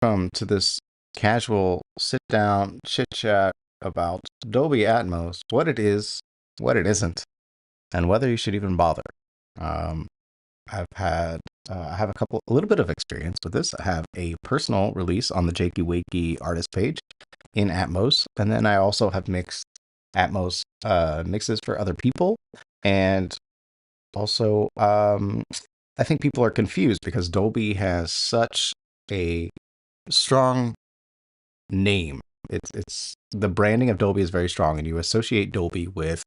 welcome to this casual sit down chit chat about Dolby Atmos, what it is, what it isn't, and whether you should even bother. Um, I have a little bit of experience with this. I have a personal release on the Jakey Wakey artist page in Atmos, and then I also have mixed Atmos mixes for other people, and also I think people are confused because Dolby has such a strong name. It's the branding of Dolby is very strong, and you associate Dolby with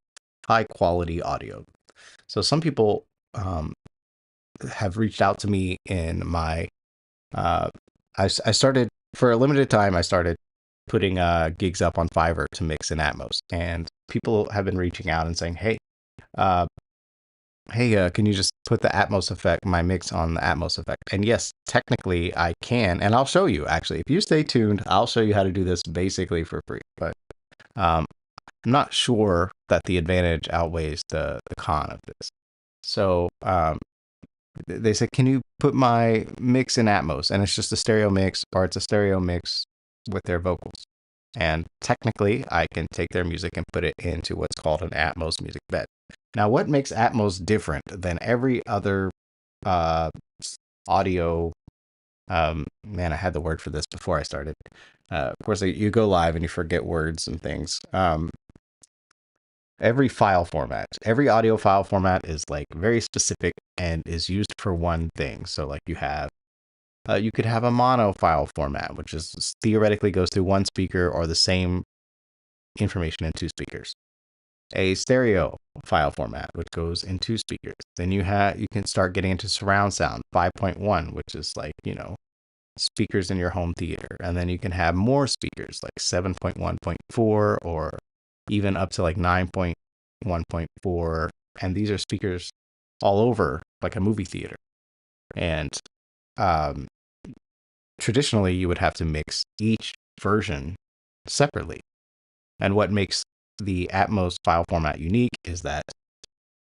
high quality audio. So some people have reached out to me in my. Uh, I started for a limited time. I started putting gigs up on Fiverr to mix in Atmos, and people have been reaching out and saying, uh, "Hey, can you just put the Atmos effect, my mix on the Atmos effect?" And yes, technically I can, and I'll show you actually. If you stay tuned, I'll show you how to do this basically for free. But um, I'm not sure that the advantage outweighs the con of this. So they said, "Can you put my mix in Atmos?" And it's just a stereo mix, or it's a stereo mix with their vocals. And technically, I can take their music and put it into what's called an Atmos music bed. Now, what makes Atmos different than every other uh, audio? Man, I had the word for this before I started. Of course, you go live and you forget words and things. Every file format, every audio file format is like very specific and is used for one thing. So, like you could have a mono file format, which is theoretically goes through one speaker or the same information in two speakers. A stereo file format, which goes in two speakers. Then you can start getting into surround sound 5.1, which is like, speakers in your home theater. And then you can have more speakers like 7.1.4 or even up to like 9.1.4. And these are speakers all over like a movie theater. And um, traditionally, you would have to mix each version separately. And what makes the Atmos file format unique is that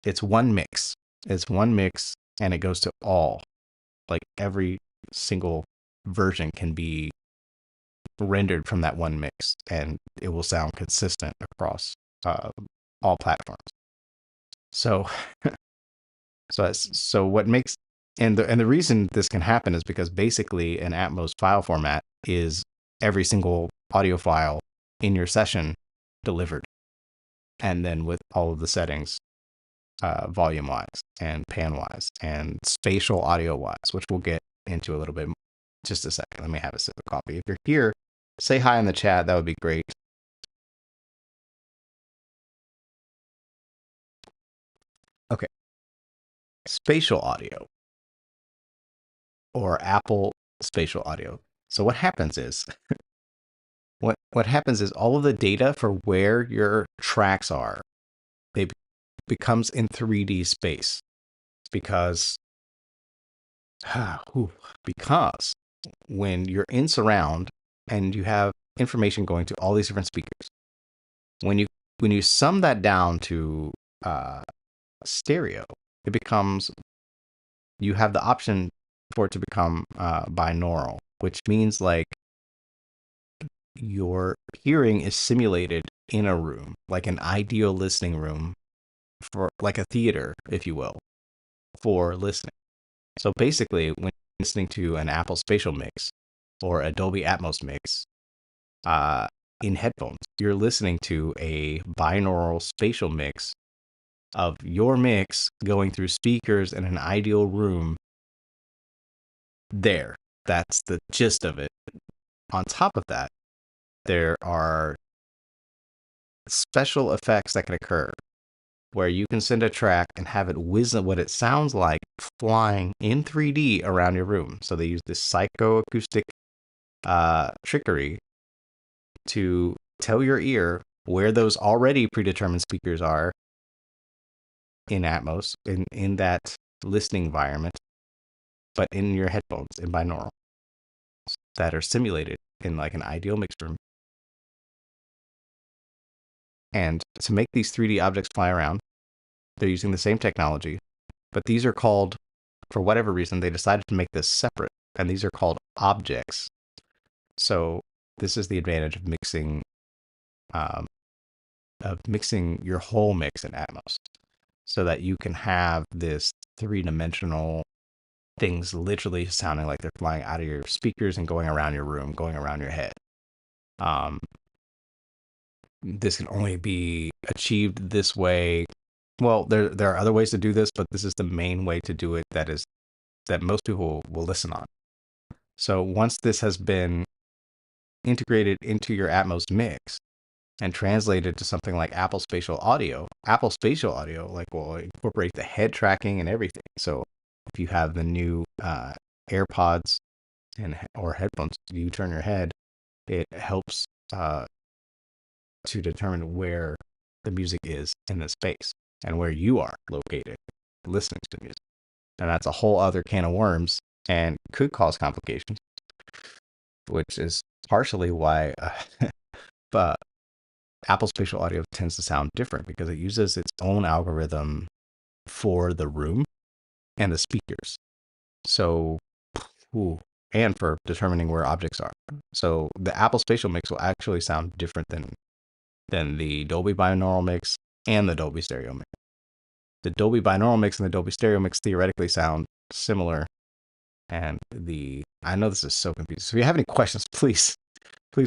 it's one mix. It's one mix and it goes to all. Like every single version can be rendered from that one mix and it will sound consistent across all platforms. So so what makes and the reason this can happen is because basically an Atmos file format is every single audio file in your session delivered, and then with all of the settings, volume wise and pan wise and spatial audio wise, which we'll get into a little bit. Just a second. Let me have a sip of coffee. If you're here, say hi in the chat. That would be great. Okay. Spatial audio or Apple spatial audio. So what happens is what happens is all of the data for where your tracks are, they becomes in 3D space because because when you're in surround and you have information going to all these different speakers, when you sum that down to stereo, it becomes you have the option for it to become binaural, which means like your hearing is simulated in a room, like an ideal listening room for like a theater, if you will, for listening. So basically, when listening to an Apple Spatial Mix or a Dolby Atmos mix in headphones, you're listening to a binaural spatial mix of your mix going through speakers in an ideal room. There, that's the gist of it. On top of that, there are special effects that can occur where you can send a track and have it whiz what it sounds like flying in 3D around your room. So they use this psychoacoustic trickery to tell your ear where those already predetermined speakers are in Atmos, in that listening environment, but in your headphones in binaural that are simulated in like an ideal mix room. And to make these 3D objects fly around, they're using the same technology, but these are called, for whatever reason, they decided to make this separate, and these are called objects. So this is the advantage um, of mixing your whole mix in Atmos, so that you can have this three-dimensional things literally sounding like they're flying out of your speakers and going around your room, going around your head. Um, this can only be achieved this way. Well, there are other ways to do this, but this is the main way to do it that most people will listen on. So once this has been integrated into your Atmos mix and translated to something like Apple Spatial Audio, like will incorporate the head tracking and everything. So if you have the new AirPods or headphones, you turn your head, it helps to determine where the music is in the space and where you are located listening to music. And that's a whole other can of worms and could cause complications, which is partially why but Apple Spatial Audio tends to sound different, because it uses its own algorithm for the room and the speakers. So, and for determining where objects are. So the Apple Spatial Mix will actually sound different than the Dolby Binaural Mix and the Dolby Stereo Mix. The Dolby Binaural Mix and the Dolby Stereo Mix theoretically sound similar. And I know this is so confusing. So if you have any questions, please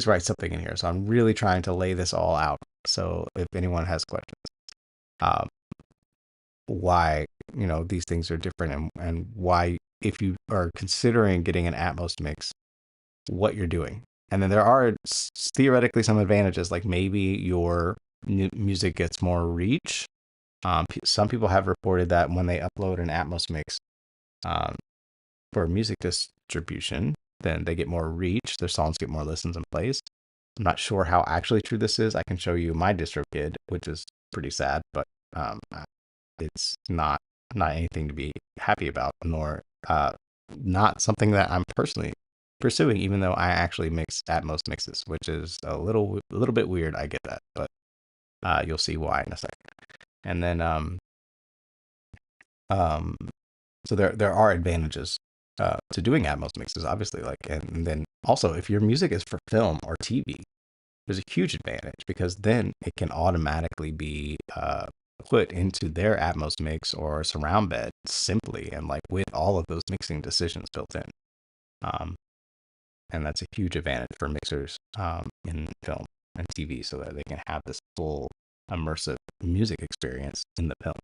write something in here. So I'm really trying to lay this all out. So if anyone has questions, why, these things are different, and why, if you are considering getting an Atmos mix, what you're doing. And then there are theoretically some advantages, like maybe your music gets more reach. Some people have reported that when they upload an Atmos mix for music distribution, then they get more reach. Their songs get more listens and plays. I'm not sure how actually true this is. I can show you my DistroKid, which is pretty sad, but it's not anything to be happy about, nor not something that I'm personally pursuing, even though I actually mix Atmos mixes, which is a little bit weird. I get that, but you'll see why in a second. And then so there are advantages to doing Atmos mixes, obviously. And then also, if your music is for film or TV, there's a huge advantage, because then it can automatically be put into their Atmos mix or surround bed simply, and with all of those mixing decisions built in. And that's a huge advantage for mixers in film and TV, so that they can have this full immersive music experience in the film.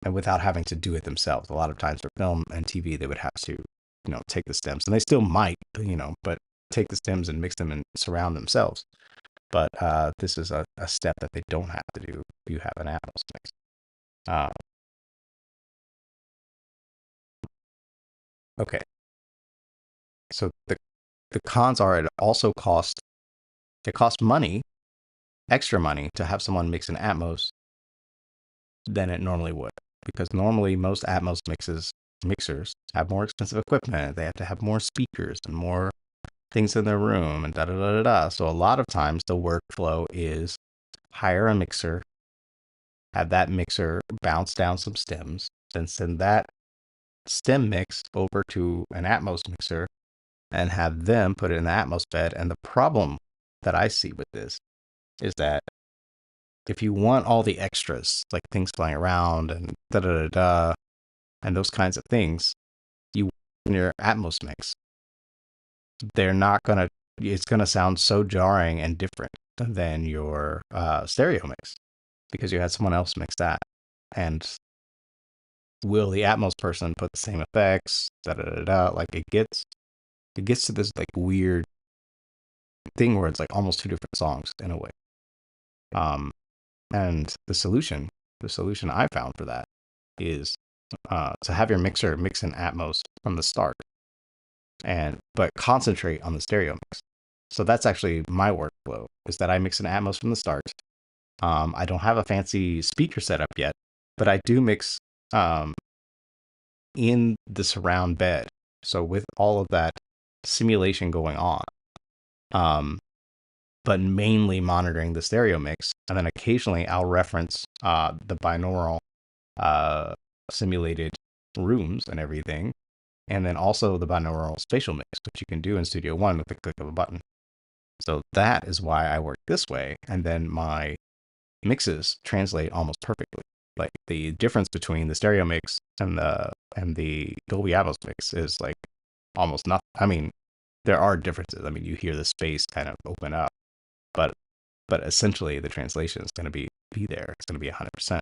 And without having to do it themselves. A lot of times for film and TV, they would have to, take the stems, and they still might, but take the stems and mix them and surround themselves. But this is a step that they don't have to do if you have an Atmos mix. Okay. So the cons are, it costs money, extra money, to have someone mix an Atmos than it normally would. Because normally most Atmos mixers have more expensive equipment. They have to have more speakers and more things in their room and da-da-da-da-da. So a lot of times the workflow is hire a mixer, have that mixer bounce down some stems, then send that stem mix over to an Atmos mixer and have them put it in the Atmos bed. And the problem that I see with this is that if you want all the extras, like things flying around and da-da-da-da, and those kinds of things, you in your Atmos mix, it's gonna sound so jarring and different than your stereo mix, because you had someone else mix that. And will the Atmos person put the same effects? Da da da da. Like it gets to this weird thing where it's almost two different songs in a way. And the solution I found for that is to have your mixer mix in Atmos from the start, but concentrate on the stereo mix. So that's actually my workflow, is that I mix in Atmos from the start. I don't have a fancy speaker setup yet, but I do mix in the surround bed. So with all of that simulation going on, but mainly monitoring the stereo mix. And then occasionally I'll reference the binaural simulated rooms and everything and then also the binaural spatial mix, which you can do in Studio One with the click of a button. So that is why I work this way, and then my mixes translate almost perfectly. Like the difference between the stereo mix and the Dolby Atmos mix is like almost nothing. I mean, there are differences. I mean, you hear the space kind of open up, but essentially the translation is going to be there. It's going to be 100%.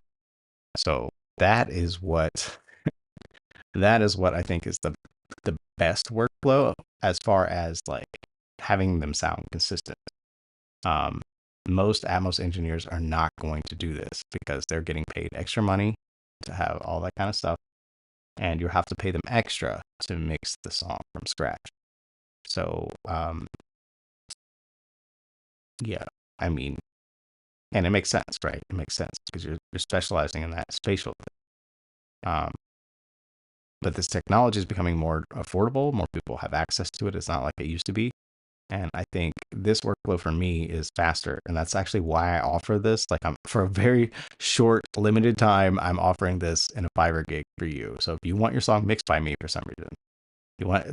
So that is what I think is the best workflow as far as like having them sound consistent. Most Atmos engineers are not going to do this because they're getting paid extra money to have all that kind of stuff, and you have to pay them extra to mix the song from scratch. So, yeah, I mean, and it makes sense, right? It makes sense because you're specializing in that spatial thing. But this technology is becoming more affordable. More people have access to it. It's not like it used to be. And I think this workflow for me is faster. And that's actually why I offer this. Like for a very short, limited time, I'm offering this in a Fiverr gig for you. So if you want your song mixed by me for some reason,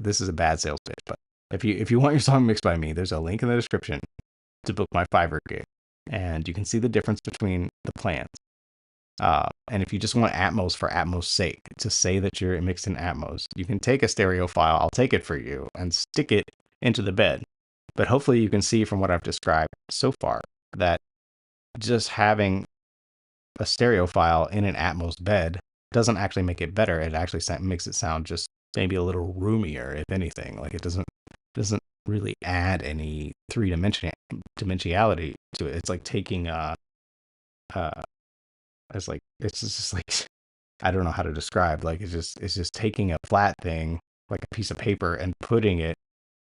this is a bad sales pitch, but if you want your song mixed by me, there's a link in the description to book my Fiverr gig. And you can see the difference between the plans. And if you just want Atmos for Atmos' sake, to say that you're mixed in Atmos, you can take a stereo file, I'll take it for you, and stick it into the bed. But hopefully you can see from what I've described so far that just having a stereo file in an Atmos bed doesn't actually make it better. It actually makes it sound just maybe a little roomier, if anything. Like it doesn't really add any dimensionality to it. It's like taking it's just like I don't know how to describe. Like it's just taking a flat thing, like a piece of paper, and putting it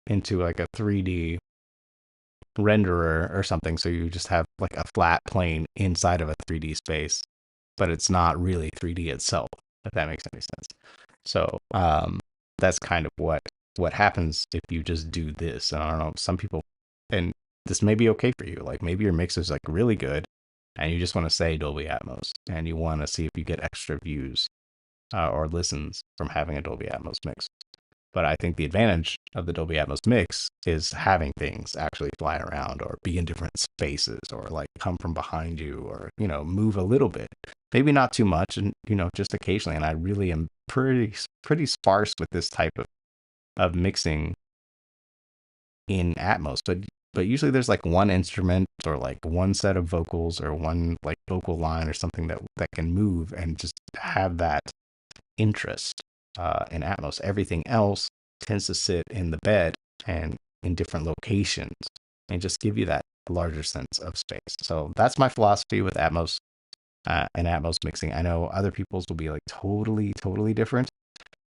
into like a 3D renderer or something. So you just have like a flat plane inside of a 3D space, but it's not really 3D itself, if that makes any sense. So that's kind of what happens if you just do this. And I don't know, some people, and this may be okay for you. Like maybe your mix is like really good and you just want to say Dolby Atmos and you want to see if you get extra views or listens from having a Dolby Atmos mix. But I think the advantage of the Dolby Atmos mix is having things actually fly around or be in different spaces or like come from behind you or, move a little bit. Maybe not too much and, just occasionally. And I really am pretty sparse with this type of mixing in Atmos. But usually there's like one instrument or like one set of vocals or one like vocal line or something that can move and just have that interest in Atmos. Everything else tends to sit in the bed and in different locations and just give you that larger sense of space. So that's my philosophy with Atmos and Atmos mixing. I know other people's will be like totally different.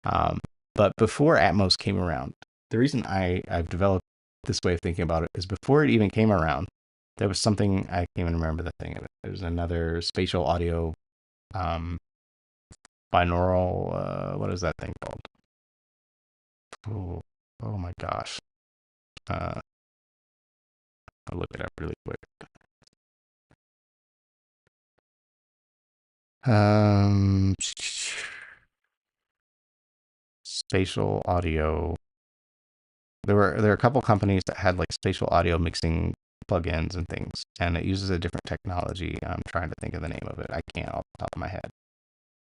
But before Atmos came around, the reason I've developed this way of thinking about it is before it even came around, there was something, I can't even remember the thing of it. There's another spatial audio binaural, what is that thing called? Oh my gosh. I'll look it up really quick. Spatial audio. There are a couple companies that had like spatial audio mixing plugins and things, and it uses a different technology. I'm trying to think of the name of it. I can't off the top of my head.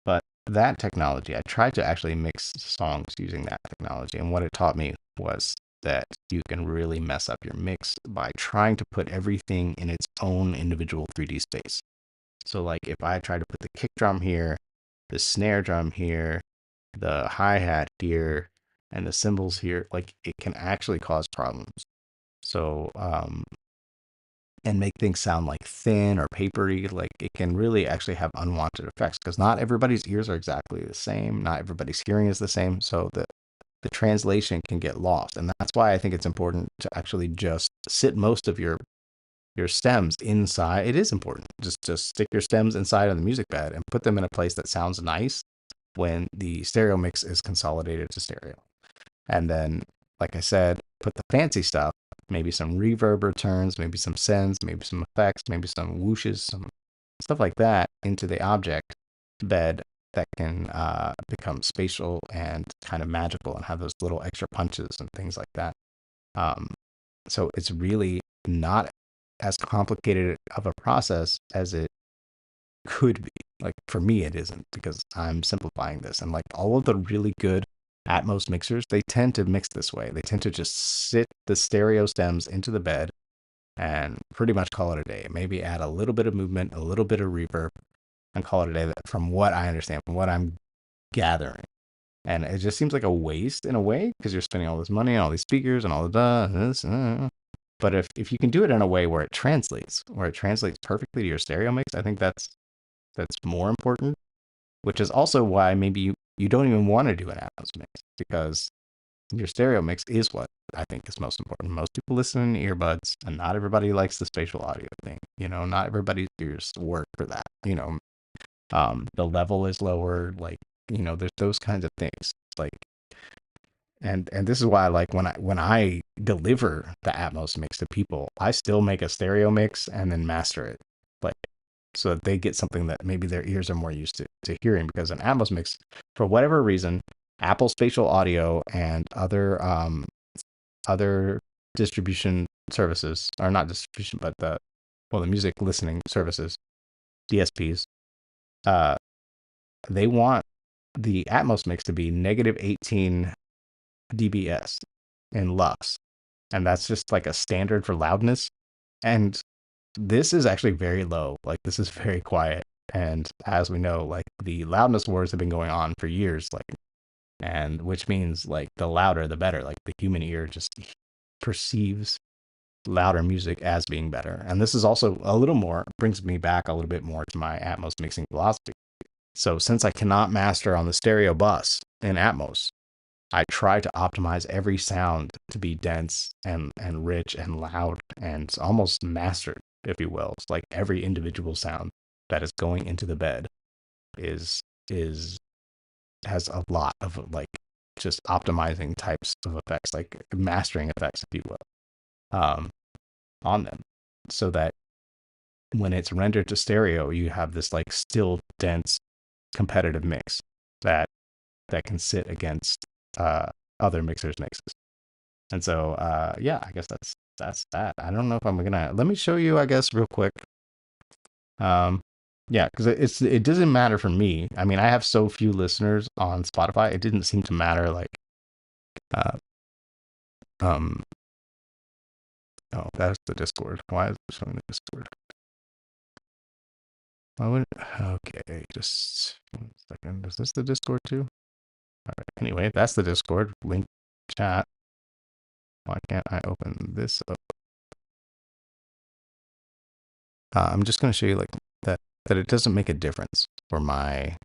But that technology, I tried to actually mix songs using that technology, and what it taught me was that you can really mess up your mix by trying to put everything in its own individual 3D space. So like if I try to put the kick drum here, the snare drum here, the hi-hat here, and the cymbals here, like it can actually cause problems. So, and make things sound like thin or papery, like it can really actually have unwanted effects because not everybody's ears are exactly the same. Not everybody's hearing is the same. So the translation can get lost. And that's why I think it's important to actually just sit most of your stems inside. It is important. Just stick your stems inside of the music bed and put them in a place that sounds nice when the stereo mix is consolidated to stereo. And then, like I said, put the fancy stuff, maybe some reverb returns, maybe some sends, maybe some effects, maybe some whooshes, some stuff like that into the object bed that can become spatial and kind of magical and have those little extra punches and things like that. Um, so it's really not as complicated of a process as it could be. Like for me, it isn't because I'm simplifying this. And like all of the really good Atmos mixers, they tend to mix this way. They tend to just sit the stereo stems into the bed and pretty much call it a day. Maybe add a little bit of movement, a little bit of reverb, and call it a day. From what I understand, from what I'm gathering. And it just seems like a waste in a way because you're spending all this money on all these speakers and all the this. But if you can do it in a way where it translates perfectly to your stereo mix, I think that's more important. Which is also why maybe you don't even want to do an Atmos mix because your stereo mix is what I think is most important. Most people listen in earbuds, and not everybody likes the spatial audio thing. Not everybody's ears work for that. The level is lower. Like, there's those kinds of things. Like, and this is why I like when I deliver the Atmos mix to people, I still make a stereo mix and then master it, like so that they get something that maybe their ears are more used to hearing. Because an Atmos mix, for whatever reason, Apple Spatial Audio and other distribution services, or not distribution, but the music listening services, DSPs, they want the Atmos mix to be negative 18 dBs in lux, and that's just like a standard for loudness. And this is actually very low. Like, this is very quiet. And as we know, like, the loudness wars have been going on for years, like, and which means like the louder the better. Like, the human ear just perceives louder music as being better. And this is also brings me back a little bit more to my Atmos mixing philosophy. So since I cannot master on the stereo bus in Atmos, I try to optimize every sound to be dense and rich and loud and almost mastered, if you will. It's like every individual sound that is going into the bed is has a lot of like just optimizing types of effects, like mastering effects, if you will, on them, so that when it's rendered to stereo, you have this like still dense competitive mix that can sit against other mixers' mixes. And so, yeah, I guess that's that. I don't know if I'm gonna let me show you, I guess, real quick. Yeah, because it doesn't matter for me. I mean, I have so few listeners on Spotify. It didn't seem to matter. Like, uh, um, oh, that's the Discord. Why is it showing the Discord? Why would okay, just 1 second. Is this the Discord too? All right. Anyway, that's the Discord link chat. Why can't I open this up? I'm just going to show you like that it doesn't make a difference for my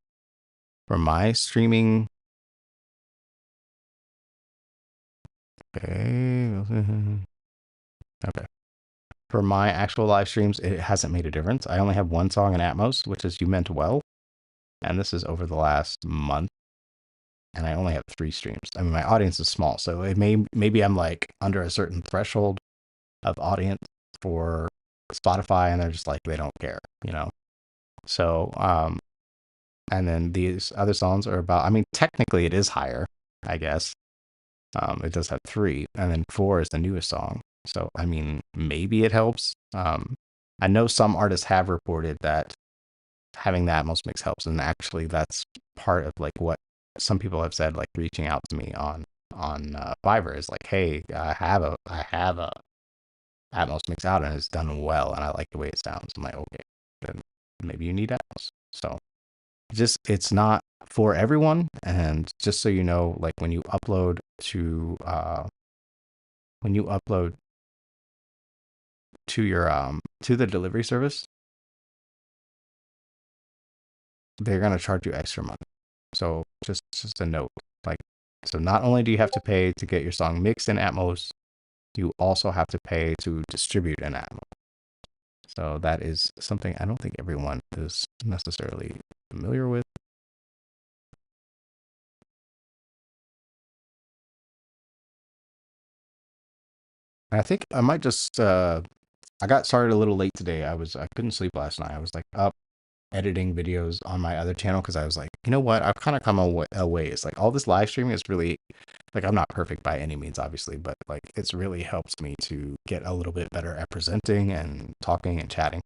streaming. Okay. Okay. For my actual live streams, it hasn't made a difference. I only have one song in Atmos, which is You Meant Well. And this is over the last month. And I only have 3 streams. I mean, my audience is small, so it maybe I'm like under a certain threshold of audience for Spotify, and they're just like, they don't care, So, and then these other songs are about, I mean, technically it is higher, I guess. It does have 3, and then 4 is the newest song. So, I mean, maybe it helps. I know some artists have reported that having the Atmos mix helps, and actually that's part of like what some people have said, like reaching out to me on Fiverr is like, hey, I have a Atmos mix out and it's done well, and I like the way it sounds. I'm like, okay, then maybe you need Atmos. So it's not for everyone. And just so you know, like when you upload to your to the delivery service, they're gonna charge you extra money. So just a note, like, so not only do you have to pay to get your song mixed in Atmos, you also have to pay to distribute in Atmos. So that is something I don't think everyone is necessarily familiar with. I think I might just I got started a little late today. I couldn't sleep last night. I was like up editing videos on my other channel because I was like, you know what? I've kind of come a ways. Like all this live streaming is really like I'm not perfect by any means, obviously, but like it's really helps me to get a little bit better at presenting and talking and chatting.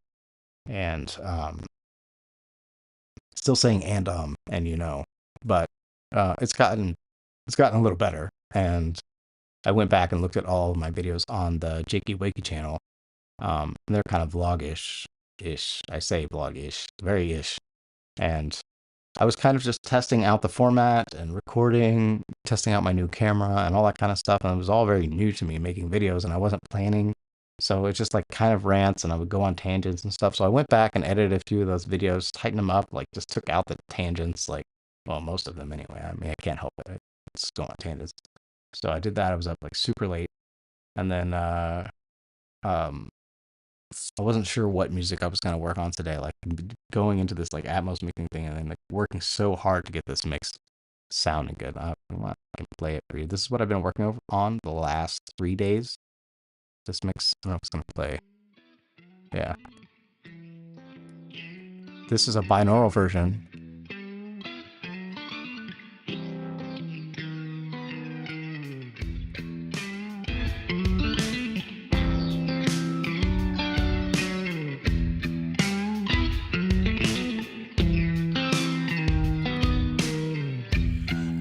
And still saying and but it's gotten a little better. And I went back and looked at all of my videos on the Jakey Wakey channel. And they're kind of vlog-ish. I say vlog-ish, very ish. And I was kind of just testing out the format and recording, testing out my new camera and all that kind of stuff. And it was all very new to me, making videos, and I wasn't planning. So it's just like kind of rants, and I would go on tangents and stuff. So I went back and edited a few of those videos, tightened them up, like just took out the tangents, like, well, most of them anyway. I mean, I can't help it. I just go on tangents. So I did that. I was up like super late. And then um, I wasn't sure what music I was going to work on today. Like going into this like Atmos mixing thing, and then like working so hard to get this mix sounding good. I can play it for you. This is what I've been working on the last 3 days. This mix, I don't know if it's going to play. Yeah. This is a binaural version.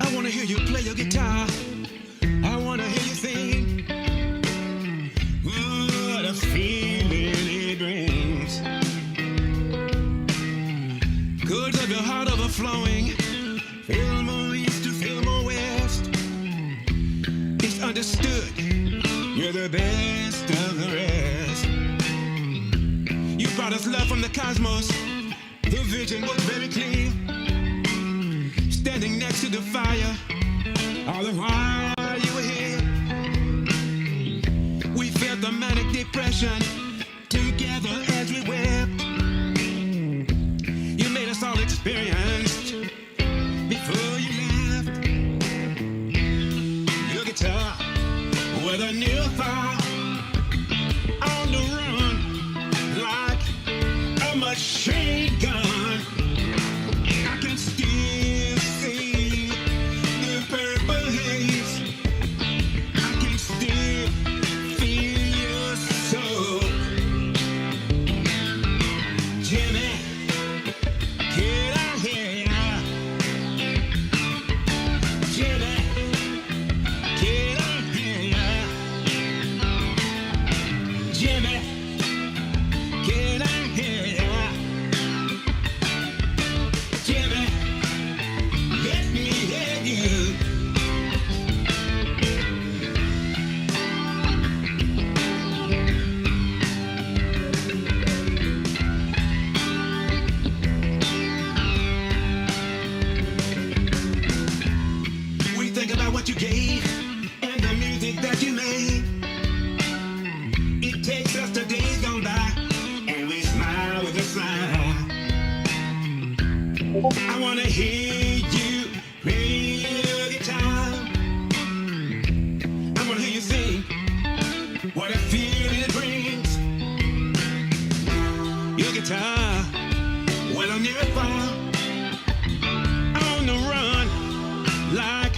I want to hear you play your guitar. I want to hear you sing. What a feeling it brings. Goods of your heart overflowing. Feel more east to feel more west. It's understood. You're the best of the rest. You brought us love from the cosmos. The vision was very clear. Standing next to the fire, all the while you were here. We felt the manic depression together as we wept. You made us all experienced before you left. Your guitar with a new fire on the run like a machine gun. I can still see the purple haze. I can still feel your soul. Jimmy, can I hear ya? Jimmy, can I hear ya? Jimmy, can I hear ya? Jimmy, let me hear you. We think about what you gave and the music that you made. It takes us to days gone by, and we smile with a smile. I wanna hear you play your guitar. I wanna hear you sing. What a feeling it brings. Your guitar, well, I'm near far. On the run, like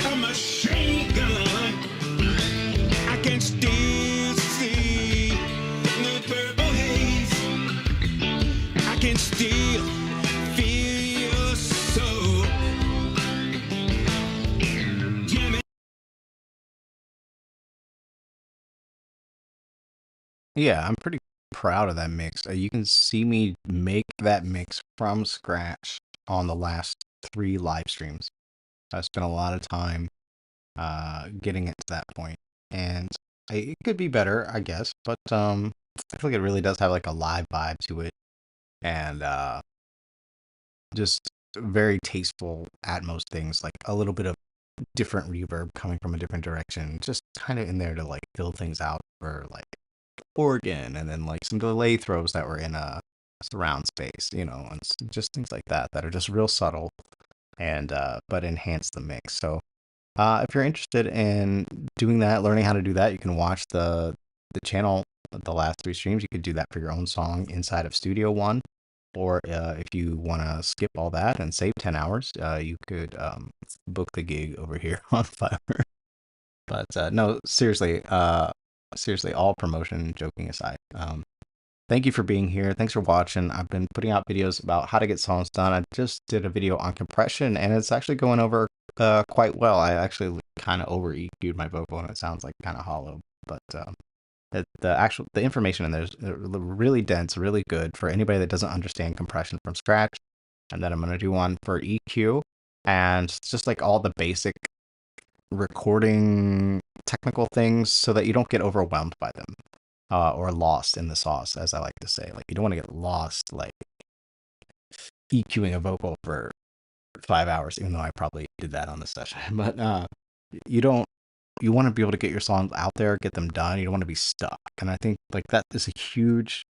a machine gun. I can still see the purple haze. I can still feel your soul. Jimmy. Yeah, I'm pretty proud of that mix. You can see me make that mix from scratch on the last 3 live streams. I spent a lot of time getting it to that point, and it could be better, I guess. But I feel like it really does have like a live vibe to it, and just very tasteful Atmos things, like a little bit of different reverb coming from a different direction, just kind of in there to like fill things out for like organ, and then like some delay throws that were in a surround space, and just things like that that are just real subtle and but enhance the mix. So if you're interested in doing that, learning how to do that, you can watch the channel, the last 3 streams. You could do that for your own song inside of Studio One. Or if you want to skip all that and save 10 hours, you could book the gig over here on Fiverr. But no, seriously, all promotion, joking aside. Thank you for being here. Thanks for watching. I've been putting out videos about how to get songs done. I just did a video on compression, and it's actually going over quite well. I actually kind of over EQ'd my vocal, and it sounds like kind of hollow. But the information in there is really dense, really good for anybody that doesn't understand compression from scratch. And then I'm going to do one for EQ, and just like all the basic recording technical things so that you don't get overwhelmed by them. Or lost in the sauce, as I like to say. Like, you don't want to get lost, like, EQing a vocal for 5 hours, even though I probably did that on this session. But you want to be able to get your songs out there, get them done. You don't want to be stuck. And I think, like, that is a huge...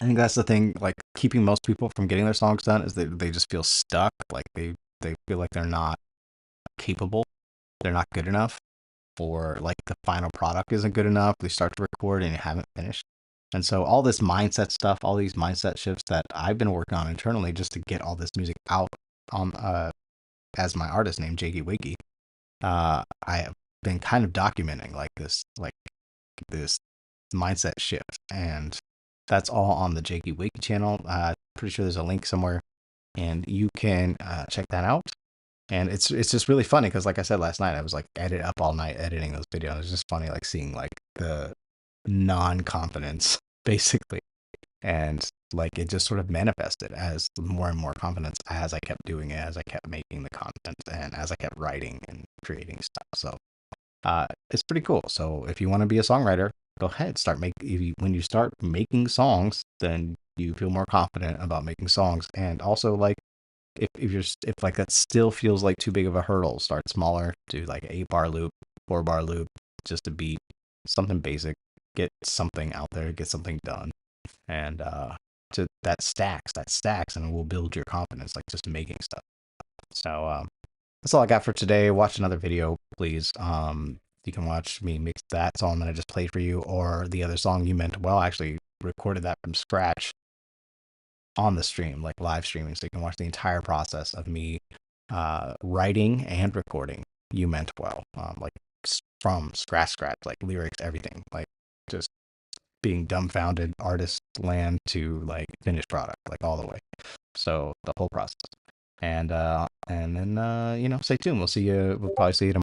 I think that's the thing, like, keeping most people from getting their songs done is they just feel stuck. Like, they feel like they're not capable. They're not good enough. Or like the final product isn't good enough. They start to record and you haven't finished. And so all this mindset stuff, all these mindset shifts that I've been working on internally just to get all this music out on as my artist name, Jakey Wakey, I have been kind of documenting this mindset shift. And that's all on the Jakey Wakey channel. Pretty sure there's a link somewhere and you can check that out. And it's just really funny because, like I said last night, I was like up all night editing those videos. It's just funny, like seeing like the non-confidence basically, and like it just sort of manifested as more and more confidence as I kept doing it, as I kept making the content, and as I kept writing and creating stuff. So it's pretty cool. So if you want to be a songwriter, go ahead, when you start making songs, then you feel more confident about making songs. And also, like, if like that still feels like too big of a hurdle, start smaller, do like 8-bar loop, 4-bar loop, just a beat, something basic, get something out there, get something done. And that stacks and it will build your confidence, like just making stuff. So that's all I got for today. Watch another video, please. You can watch me mix that song that I just played for you, or the other song You Meant Well. I actually recorded that from scratch on the stream, like live streaming, so you can watch the entire process of me writing and recording You Meant Well, like from scratch, like lyrics, everything, like just being dumbfounded artist land to like finished product, like all the way. So the whole process. And then stay tuned. We'll probably see you tomorrow.